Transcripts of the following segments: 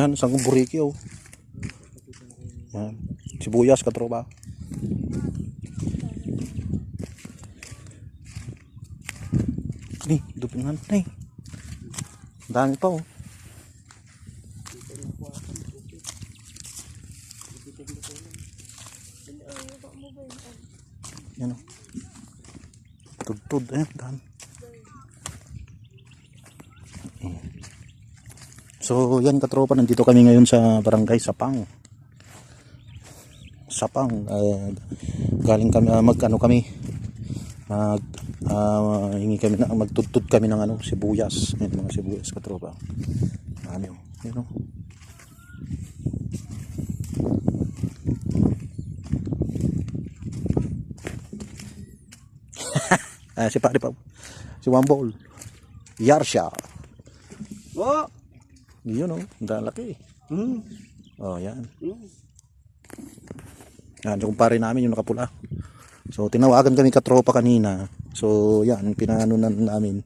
Yan, isang buriki oh. Yan. Sibuyas katropa. Nih, dupingan nih. Dami pa oh. Yan oh. Tudtud eh, dami. So yan katropa, nandito kami ngayon sa barangay Sapang. Galing kami hingi kami na magtuttud kami ng sibuyas. Yan, mga sibuyas katropa. Ano yun? Si pare pa. Si Wambol. Yarsha. Oh. Yun oh, dalaki. Oh, yan. Yan, yung kumpare namin yung nakapula. So, tinawagan kami katropa kanina. So, yan, pinanunan namin.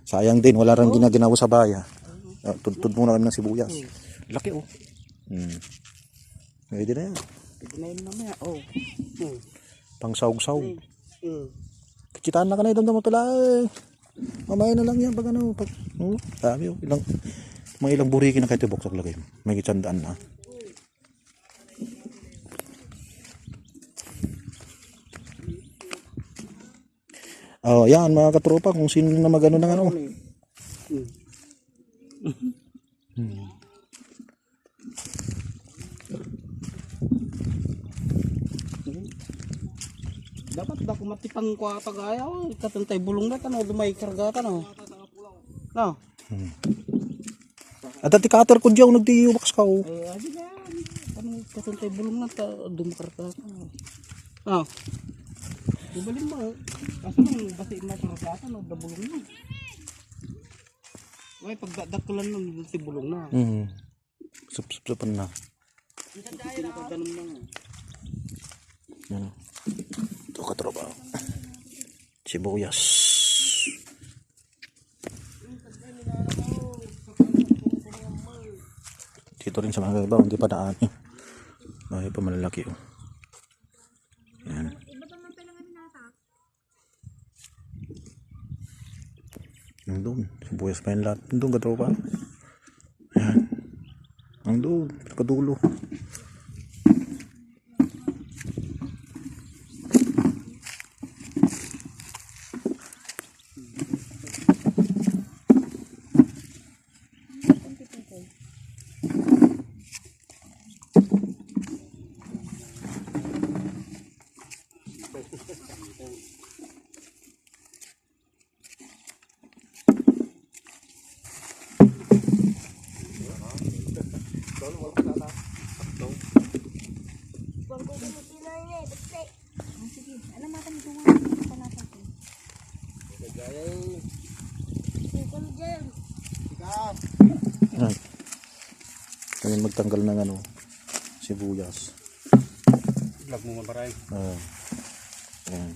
Sayang din, wala rin ginagawa sa baya. Tudtud muna kami ng sibuyas. Laki oh. Pwede na yan. Pwede na yun mamaya. Oh. Pang saug-saug. Kitaan na ka na itong pala eh. Mamaya na lang yan pag sabi oh, mga ilang buriki na kahit iboksak lagay. May kitsandaan na. Oh, yan mga katropa, kung sino na magano ng ano. Dapat ba kumatipang kwa pagaya katantay bulong na tano dumay karga tano. No. At ati cutter ko diyaw nagdiiwaks ka oh. Eh adi na. Ano katantay bulong na ta dumakarga ka. Ah. Dibalin mo. Kaso nang basi na karga tano dabulong na. Way pagdadakulan ng tibulong na. Sup-supan na. Pinakaganon lang. Yan. Ito katropa. Sibuyas. Dito rin sa mga iba, hindi pa daan eh. Bahay pa malalaki oh. Yan. Ang doon, sibuyas pa yung lahat. Ang doon katropa. Yan. Ang doon, kadulo. Kami magtanggal ng sibuyas. Vlog mo mabaray. Ayan.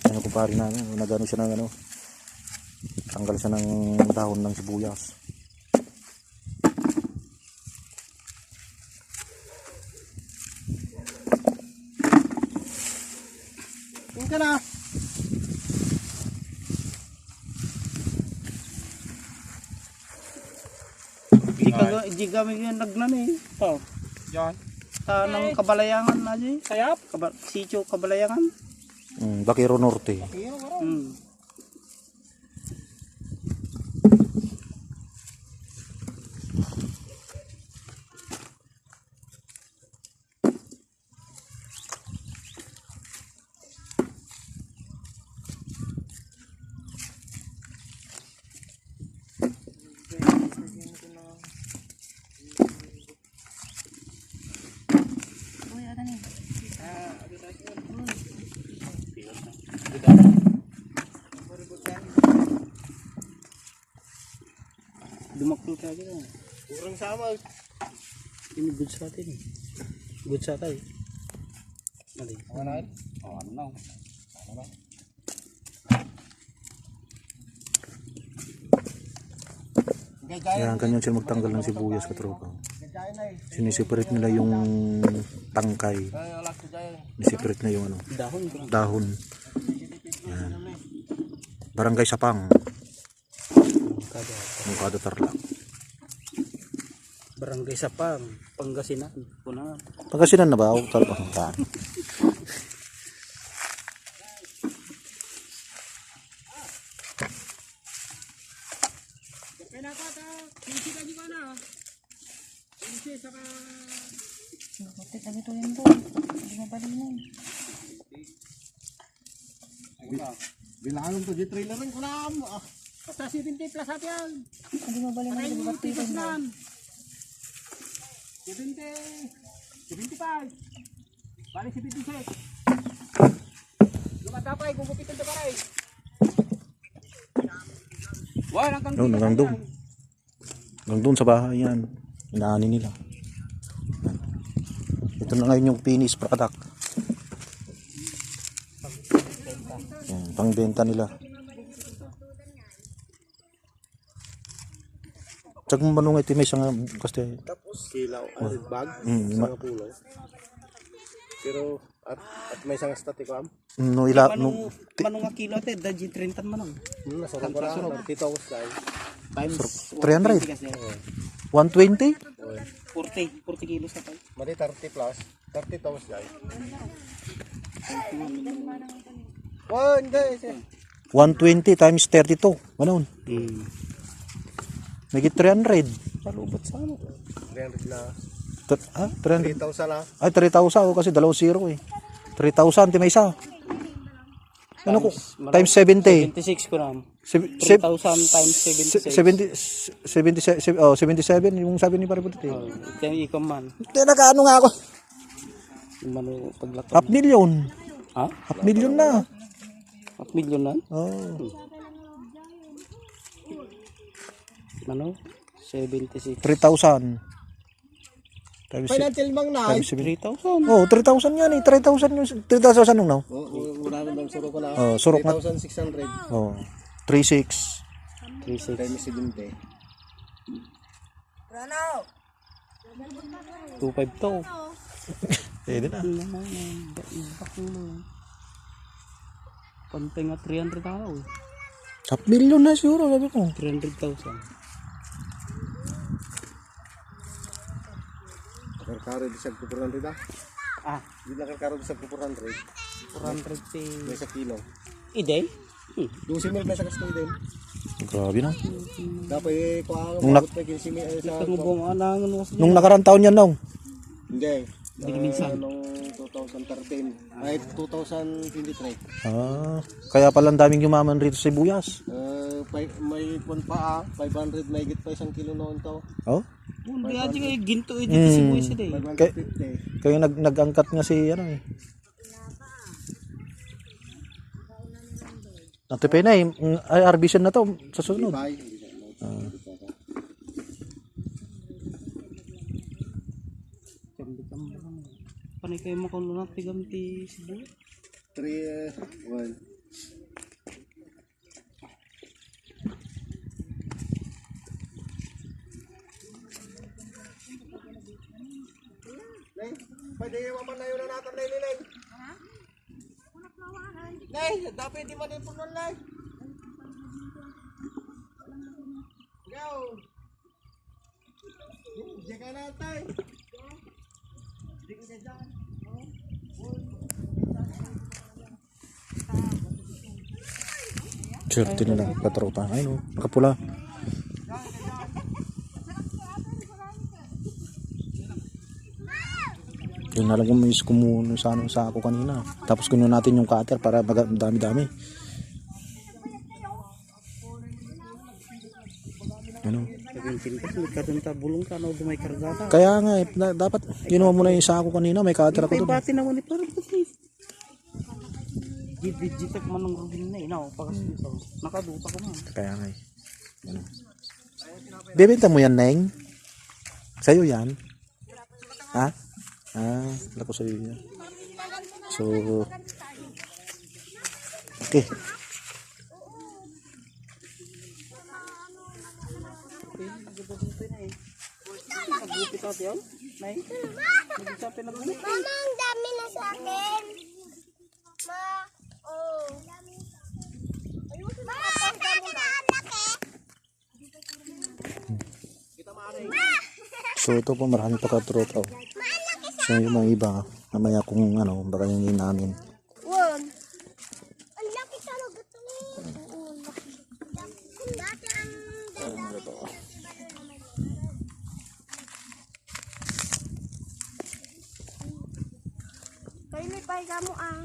Ano kumpare namin, nagano siya ng tanggal siya ng dahon ng sibuyas. Tingin ka na. Di kami yung nagnan eh. Oh. Diyan. Nang Kabalayangan na di. Sayap? Sitio Kabalayangan. Bakiro Norte. Dumakul ka aja. Kurang sama. Ini good sa atin eh. Good sa tayo. Mali. Ano? Oh, ano na. Kaya kanyang siya magtanggal ng sibuyas katropa. Siniseparate nila yung tangkay. Siniseparate na yung ano, Dahon. dahon. Yan. Barangay Sapang. Mungkada Tarlac. Barangay Sapang, Pangasinan. Punan. Pagkasinan na ba? O Tarlac. Buti lagi to yan doon. Hindi mabalinin. Bilangan to, di trailer rin ko na. Basta 70 plus at yan. Hindi mabalinin. Hindi buti rin doon. 70, 75. Balik 76. Lumatapay, gugupitin ito paray. Wala hanggang No, hanggang doon. Hanggang doon sa bahay yan. Inaani nila. Ito na ngayon yung finish product. Yan, pangbenta nila. Tsag mo manungay ito may isang kasi Tapos kilaw, bag, mm, isang pulo. Pero at may isang static am. no ila no, manong nga kilo ate, dajin 30 manong. Nasarap ko na dito ako sa Times 300. 120 kasi. 120? 40 kilos na tayo. mali 30 plus, 30 taos guys. Oh, hindi. 120 times 32. Ano? Nagit 300. Palubot sa ano. 300 na. 300. 3,000 na. Ay, 3,000 oh, kasi 2 0 eh. 3,000 ti may isa. Ano ko? Times 70. 76 ko na. Seb- 3,000 times 76. 77 yung sabi ni Paributit eh. Ito yung ikon man. Nakaano nga ako? Yung mano paglakad. 500,000. Ha? 500,000 na. 500,000 na? Oh. Ano? 76. 3,000. Times Financial mang na. times 70. 3,000. Oh, 3,000 yan eh. 3,000 yung 3,000 nung now. Wala na bang suro ko na. Oh, surok na. 3,600 Oh. 3,600. 36. times 70. 2,500 to. Pwede na. Pantay nga 300 araw. 500,000 na siguro sabi ko. 300,000. Karkaro di sa 400 ah. Ah, Di na karkaro di sa 400. 400 si... May sa kilo. Ide? 12 mil may sa kastoy din. Grabe na. Dapat eh ko Nung ako pa 15 mil sa Ito mo buong anang ano kasi. Nung nakarang taon yan now. hindi. Minsan. Nung 2013 ay 2023. Ah, kaya pala ang daming yumaman rito sa Sibuyas. May pun pa 500 may git pa isang kilo noon to. Oh? Hindi ati kayo ginto dito si Buhay sila eh. 550. Kaya nag-angkat nga si ano eh. Natipay na eh. Ay, arbison na to sa sunod. Bye. Panay kayo makulunat tigamti si Buhay. 3 1 Nay, pwede man na yun na natin na ililay. Nay, dapat di man yung punon nay. Go! Diyan ka natin. Diyan ka dyan. Swerte na lang. Katropa. Ay no. Nakapula. Yun na lang kumis kumuno sa anong sako kanina. Tapos kunin natin yung cutter para dami-dami. Ano? Sabihin kasi magkatunta bulong ka na dumay kargata. Kaya nga eh, dapat ginawa mo na yung sako kanina. May cutter ako May doon. bati naman ni parang puti. Jitak man ng rubin na eh. No, pagkasito. Nakaduta ko man. Kaya nga eh. Ano? Bebenta mo yan, Neng? Sa'yo yan? Ha? Ah, wala ko sa'yo yan. So, okay. Nagupit ako Sarap yun? May? Hindi siya pinag-ulit. Mama, ang dami na sa akin. Ma, oh. Ma, ang dami na ang laki. So ito po marami pa katropa. Oh. So yung mga iba, mamaya kung ano, baka yung namin. Wag. Ang laki talaga ito. Oo, laki. Dati ang kayo may pahiga mo ah.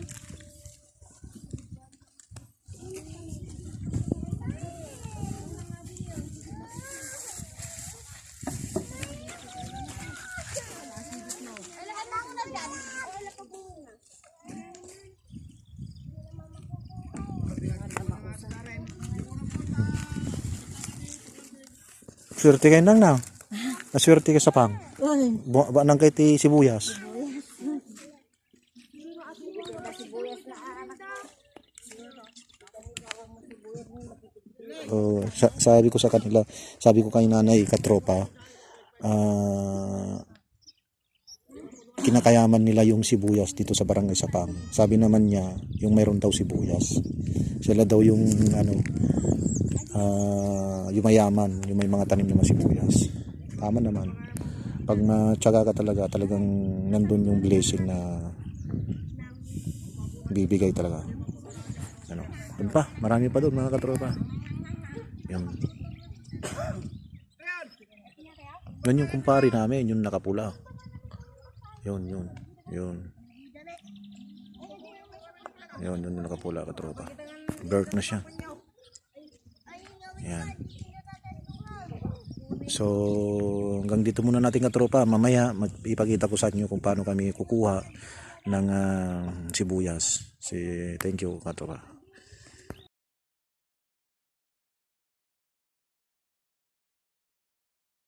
Swerte kayo nang na. Naswerte ka sa pang. Ay, Ba nang kay ti sibuyas. Sabi ko sa kanila, sabi ko kay nanay katropa, kinakayaman nila yung sibuyas dito sa Barangay Sapang. Sabi naman niya, yung mayroon daw sibuyas. Sila daw yung ano, yung mayaman, yung may mga tanim na sibuyas. Tama naman. Pag matyaga ka talaga, talagang nandun yung blessing na bibigay talaga. Ano, dun pa, marami pa doon mga katropa. Yan. Yan yung kumpare namin, yung nakapula. Yun. Yun yung nakapula katropa. Birth na siya. Yan. So, hanggang dito muna natin katropa. Mamaya, ipakita ko sa inyo kung paano kami kukuha ng sibuyas. Thank you katropa.